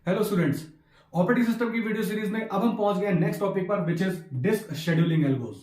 Hello students, operating system की video series में अब हम पहुंच गए नेक्स्ट टॉपिक पर which is disk scheduling algos.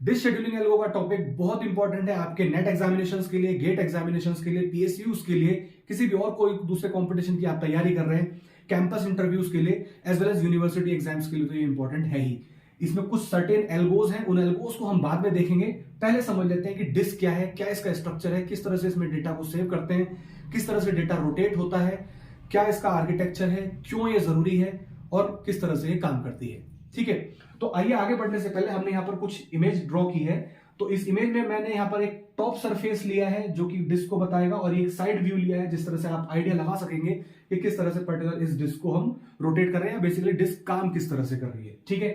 Disk scheduling algo का टॉपिक बहुत इंपॉर्टेंट है आपके नेट एग्जामिनेशंस के लिए, गेट एग्जामिनेशंस के लिए, पीएसयूज के लिए, किसी भी और कोई दूसरे कंपटीशन की आप तैयारी कर रहे हैं, कैंपस इंटरव्यूज के लिए as well as university exams के लिए, तो ये इंपॉर्टेंट है ही। इसमें कुछ सर्टेन एल्गोज हैं, उन एल्गोज को हम बाद में देखेंगे। पहले समझ लेते हैं कि डिस्क क्या है, क्या इसका स्ट्रक्चर है, किस तरह से इसमें डेटा को सेव करते हैं, किस तरह से डेटा रोटेट होता है, क्या इसका आर्किटेक्चर है, क्यों ये जरूरी है और किस तरह से ये काम करती है। ठीक है, तो आइए आगे बढ़ने से पहले हमने यहां पर कुछ इमेज ड्रॉ की है। तो इस इमेज में मैंने यहां पर एक टॉप सरफेस लिया है जो कि डिस्क को बताएगा, और एक साइड व्यू लिया है जिस तरह से आप आइडिया लगा सकेंगे कि किस तरह से पर्टिकुलर इस डिस्क को हम रोटेट कर रहे हैं, बेसिकली डिस्क काम किस तरह से कर रही है। ठीक है,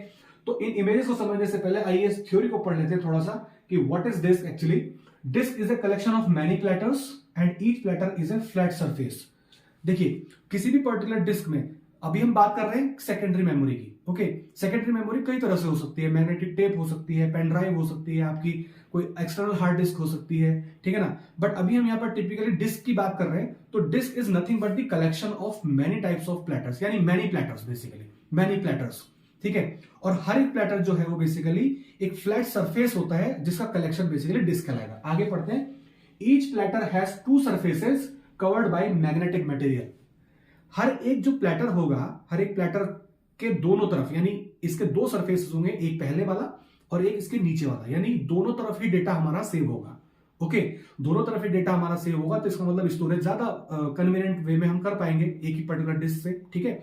तो इन इमेजेस को समझने से पहले आइए इस थ्योरी को पढ़ लेते हैं थोड़ा सा कि what is disk actually. Disk is a collection of many platters and each platter is a flat surface. देखिए, किसी भी पर्टिकुलर डिस्क में अभी हम बात कर रहे हैं सेकेंडरी मेमोरी की। ओके, सेकेंडरी मेमोरी कई तरह से हो सकती है, मैग्नेटिक टेप हो सकती है, पेन ड्राइव हो सकती है, आपकी कोई एक्सटर्नल हार्ड डिस्क हो सकती है। ठीक है ना, बट अभी हम यहाँ पर टिपिकली डिस्क की बात कर रहे हैं। तो disk is nothing but the collection of many types of platters, यानी many platters, basically many platters. ठीक है, और हर एक प्लेटर जो है वो बेसिकली एक फ्लैट सरफेस होता है जिसका कलेक्शन बेसिकली डिस्क कहलाएगा। आगे पढ़ते हैं। Each platter has two surfaces covered by magnetic material. हर एक जो प्लेटर होगा, हर एक प्लेटर के दोनों तरफ, यानी इसके दो सरफेसेस होंगे, एक पहले वाला और एक इसके नीचे वाला, यानी दोनों तरफ ही डेटा हमारा सेव होगा। ओके, दोनों तरफ ही डेटा हमारा सेव होगा, तो इसका मतलब स्टोरेज ज्यादा कन्वीनियंट वे में हम कर पाएंगे एक ही पर्टिकुलर डिस्क से। ठीक है,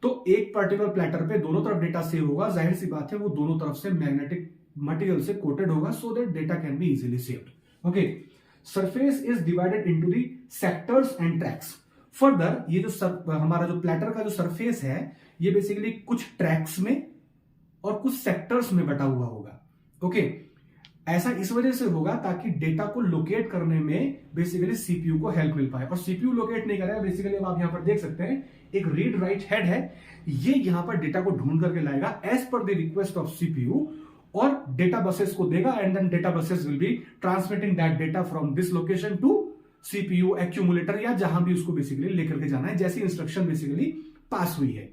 तो एक पर्टिकुलर प्लेटर पे दोनों तरफ डेटा सेव होगा, जाहिर सी बात है वो दोनों तरफ से मैग्नेटिक मटेरियल से कोटेड होगा, so that data can be easily saved. Okay, surface is divided into the sectors and tracks. Further ये जो हमारा जो प्लेटर का जो सरफेस है, ये बेसिकली कुछ ट्रैक्स में और कुछ सेक्टर्स में बटा हुआ होगा। ओके, ऐसा इस वजह से होगा ताकि डेटा को लोकेट करने में बेसिकली सीपीयू को हेल्प मिल पाए। और सीपीयू लोकेट नहीं करेगा, बेसिकली अब आप यहां पर देख सकते हैं एक रीड राइट हेड है, ये यहां पर डेटा को ढूंढ करके लाएगा as per the request of CPU, और डेटा बसेस को देगा, and then data buses will be transmitting that data from this location to CPU accumulator, या जहां भी उसको बेसिकली लेकर के जाना है, जैसी इंस्ट्रक्शन बेसिकली पास हुई है।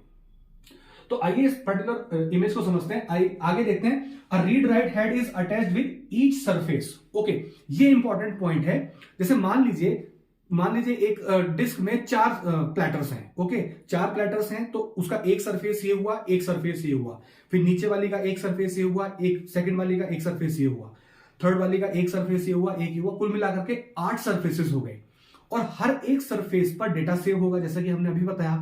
तो आइए इस पर्टिकुलर इमेज को समझते हैं, आगे देखते हैं। A read write head is attached with each surface. Okay, ये इंपॉर्टेंट पॉइंट है। जैसे मान लीजिए एक डिस्क में चार प्लेटर्स हैं। ओके, चार प्लेटर्स हैं, तो उसका एक सरफेस ये हुआ, एक सरफेस ये हुआ, फिर नीचे वाली का एक सरफेस ये हुआ, एक सेकंड वाली का एक सरफेस ये हुआ, थर्ड वाली का एक सरफेस ये हुआ, एक ये हुआ, कुल मिलाकर के 8 सरफेसेस हो गए। और हर एक सरफेस पर डेटा सेव होगा, जैसा कि हमने अभी बताया।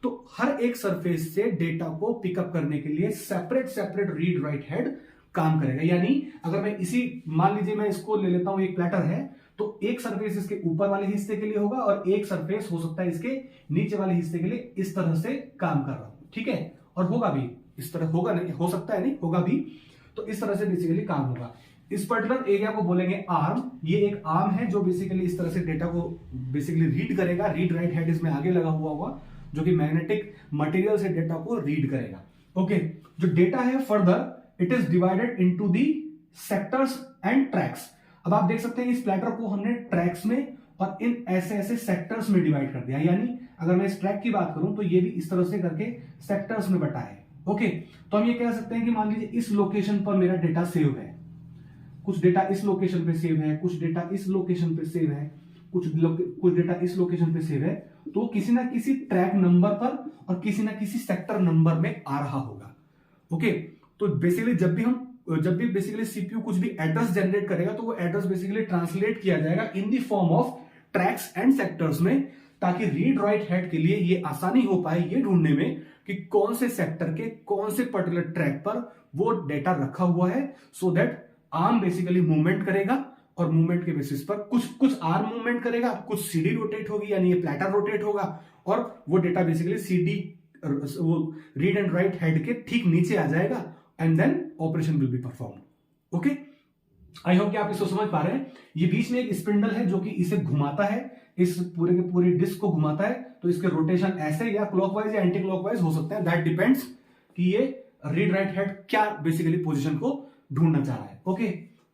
तो हर एक सरफेस से डेटा को पिकअप करने के लिए सेपरेट रीड राइट हेड काम करेगा। यानी अगर मैं मान लीजिए मैं इसको ले लेता हूं, एक प्लेटर है, तो एक सरफेस इसके ऊपर वाले हिस्से के लिए होगा और एक सरफेस हो सकता है इसके नीचे वाले हिस्से के लिए, इस तरह से काम कर रहा हूं। ठीक है, और होगा भी इस तरह, होगा नहीं, हो सकता है नहीं, होगा भी। तो इस तरह से बेसिकली काम होगा। इस पर्टिकुलर एरिया को बोलेंगे आर्म। ये एक आर्म है जो बेसिकली इस तरह से डेटा को बेसिकली रीड करेगा। रीड राइट हेड इसमें आगे लगा हुआ होगा जो कि मैग्नेटिक मटेरियल से डेटा को रीड करेगा। ओके, जो डेटा है further it is divided into the sectors and tracks. अब आप देख सकते हैं इस प्लेटर को हमने ट्रैक्स में और इन ऐसे ऐसे सेक्टर्स में डिवाइड कर दिया। यानी अगर मैं इस ट्रैक की बात करूं तो ये भी इस तरह से करके सेक्टर्स में बटा है। ओके, तो हम ये कह सकते हैं कि मान लीजिए इस लोकेशन पर मेरा डेटा सेव है, कुछ डेटा इस लोकेशन पे सेव है, कुछ डेटा इस लोकेशन पे सेव है, कुछ डेटा इस लोकेशन पे सेव है, तो किसी ना किसी ट्रैक नंबर पर और किसी ना किसी सेक्टर नंबर में आ रहा होगा। ओके, तो बेसिकली जब भी बेसिकली सीपीयू कुछ भी एड्रेस जनरेट करेगा, तो वो एड्रेस बेसिकली ट्रांसलेट किया जाएगा in the form of tracks and sectors में, ताकि रीड राइट हेड के लिए ये आसानी हो पाए ये ढूंढने में कि कौन से सेक्टर के कौन से पर्टिकुलर ट्रैक पर वो डेटा रखा हुआ है, so that arm basically movement करेगा, और मूवमेंट के बेसिस पर कुछ आर्म मूवमेंट करेगा, कुछ सीडी रोटेट होगी, यानी ये प्लेटर रोटेट होगा, और वो डेटा बेसिकली सीडी वो रीड एंड राइट हेड के ठीक नीचे आ जाएगा, and then operation will be perform. Okay, I hope कि आप इसको समझ पा रहे हैं। ये बीच में एक स्पिंडल है जो कि इसे घुमाता है, इस पूरे के पूरे डिस्क को घुमाता है, तो इसके रोटेशन ऐसे या क्लॉकवाइज या एंटी क्लॉकवाइज हो सकते हैं, दैट डिपेंड्स कि ये रीड राइट हेड क्या बेसिकली पोजीशन को ढूंढना चाह रहा है। ओके,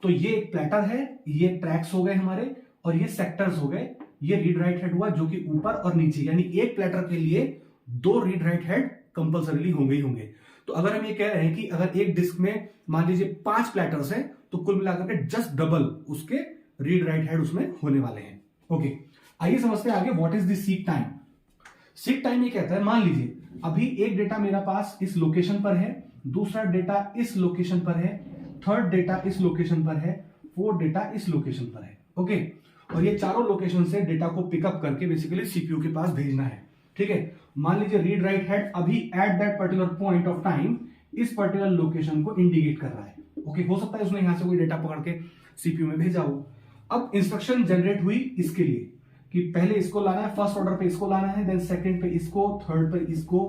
तो ये एक प्लेटर है, ये ट्रैक्स हो गए हमारे, और ये सेक्टर्स हो गए, ये रीड राइट हेड हुआ जो कि ऊपर और नीचे, यानी एक प्लेटर के लिए 2 रीड राइट हेड कंपल्सरीली होंगे ही होंगे। तो अगर हम ये कह रहे हैं कि अगर एक डिस्क में मान लीजिए 5 प्लेटर्स हैं, तो कुल मिलाकर के जस्ट डबल उसके रीड राइट हेड उसमें होने वाले हैं। ओके, आइए समझते हैं आगे what is the seek time. Seek time ये कहता है, मान लीजिए अभी एक डेटा मेरा पास इस लोकेशन पर है, दूसरा डेटा इस लोकेशन पर है, थर्ड डेटा इस लोकेशन पर है, फोर्थ डेटा इस लोकेशन पर है। ओके, और ये चारों लोकेशन से डेटा को पिकअप करके बेसिकली सीपीयू के पास भेजना है। ठीक है, मान लीजिए रीड राइट हेड अभी at that particular point of time इस पर्टिकुलर लोकेशन को इंडिकेट कर रहा है। ओके, हो सकता है उसने यहां से कोई डेटा पकड़ के सीपीयू में भेजा हो। अब इंस्ट्रक्शन जनरेट हुई इसके लिए कि पहले इसको लाना है, फर्स्ट ऑर्डर पे इसको लाना है, देन सेकंड पे इसको, थर्ड पे इसको,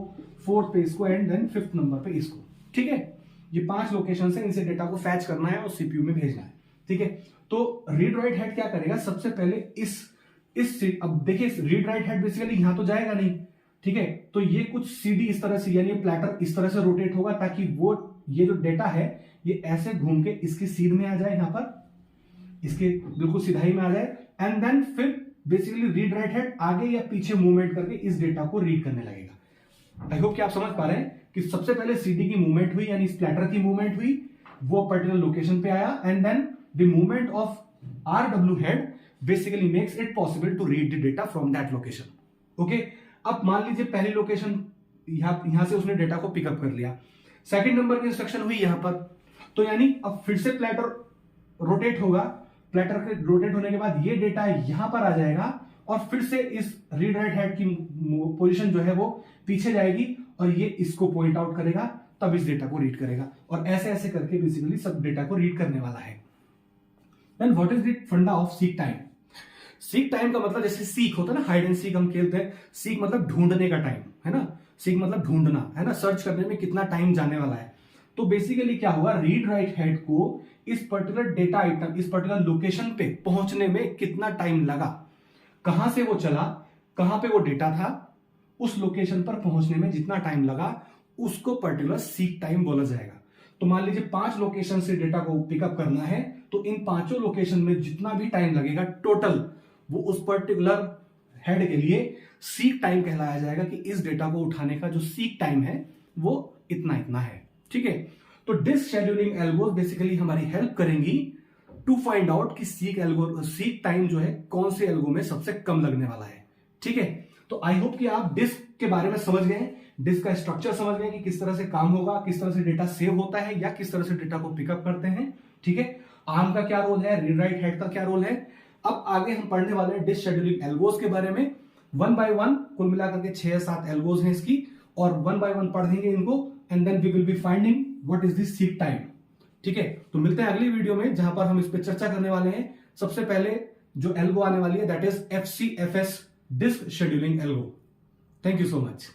फोर्थ पे इसको एंड देन फिफ्थ नंबर पे इसको। ठीक है, ये 5 लोकेशन से इनसे डेटा को फैच करना है और सीपीयू में भेजना है। ठीक है, तो रीड राइट हेड क्या करेगा, सबसे पहले इस अब देखिए रीड राइट हेड बेसिकली यहां तो जाएगा नहीं। ठीक है, तो ये कुछ सीडी इस तरह से यानी प्लेटर इस तरह से रोटेट होगा ताकि वो ये जो डेटा है ये ऐसे घूम के इसकी सीध में आ जाए, यहां पर इसके बिल्कुल सीधाई में आ जाए एंड देन फिर बेसिकली रीड राइट हेड आगे या पीछे मूवमेंट करके इस डेटा को रीड करने लगेगा। आई होप कि आप समझ पा रहे हैं कि सबसे पहले सीडी की मूवमेंट हुई यानी इस प्लेटर की मूवमेंट हुई, वो पर्टिकुलर लोकेशन पे आया and then the movement of RW head basically makes it possible to read the data from that location. Okay, अब मान लीजिए पहली लोकेशन यहां से उसने डेटा को पिकअप कर लिया, सेकंड नंबर की इंस्ट्रक्शन हुई यहां पर, तो यानी अब फिर से प्लेटर रोटेट होगा, प्लेटर के रोटेट होने के बाद ये डेटा यहां पर आ जाएगा और फिर से इस रीड राइट हेड की पोजीशन जो है वो पीछे जाएगी और ये इसको पॉइंट आउट करेगा, तब इस डेटा को रीड करेगा और ऐसे ऐसे करके बेसिकली सब डेटा को रीड करने वाला है। देन व्हाट इज द फंडा of seek time. Seek time का मतलब जैसे सीक होता है ना, हाइड एंड सीक हम खेलते हैं, सीक मतलब ढूंढने का टाइम है ना, सीक मतलब ढूंढना है ना, सर्च करने में कितना टाइम जाने वाला है। तो बेसिकली क्या हुआ, रीड राइट हेड को इस पर्टिकुलर डेटा आइटम इस पर्टिकुलर लोकेशन पे पहुंचने में कितना टाइम लगा, कहां से वो चला, कहां पे वो डेटा था, उस लोकेशन पर पहुंचने में जितना टाइम लगा उसको पर्टिकुलर सीक टाइम बोला जाएगा। तो मान लीजिए 5 लोकेशन से डेटा को पिकअप करना है, तो इन 5 लोकेशन में जितना भी टाइम लगेगा टोटल वो उस पर्टिकुलर हेड के लिए सीक टाइम कहलाया जाएगा कि इस डेटा को उठाने का जो सीक टाइम है वो इतना इतना है। ठीक है, तो डिस्क शेड्यूलिंग एल्गोस बेसिकली हमारी हेल्प करेंगी टू फाइंड आउट कि सीक टाइम जो है कौन से एल्गो में सबसे कम लगने वाला है। ठीक है, तो आई होप कि आप डिस्क के बारे में समझ गए, डिस्क का स्ट्रक्चर समझ गए कि किस तरह से काम होगा, किस तरह से डेटा सेव होता है या किस तरह से डेटा को पिकअप करते हैं। ठीक है, आर्म का क्या रोल है, रीड राइट हेड का क्या रोल है। अब आगे हम पढ़ने वाले हैं डिस्क शेड्यूलिंग एल्गोस के बारे में, 1 by 1 कुल मिलाकर के 6 या 7 एल्गोस हैं इसकी, और 1 by 1 पढ़ देंगे इनको and then we will be finding what is this seek time. ठीक है, तो मिलते हैं अगली वीडियो में जहां पर हम इस पर चर्चा करने वाले हैं। सबसे पहले जो एल्गो आने वाली है that is FCFS disk scheduling algo. Thank you so much.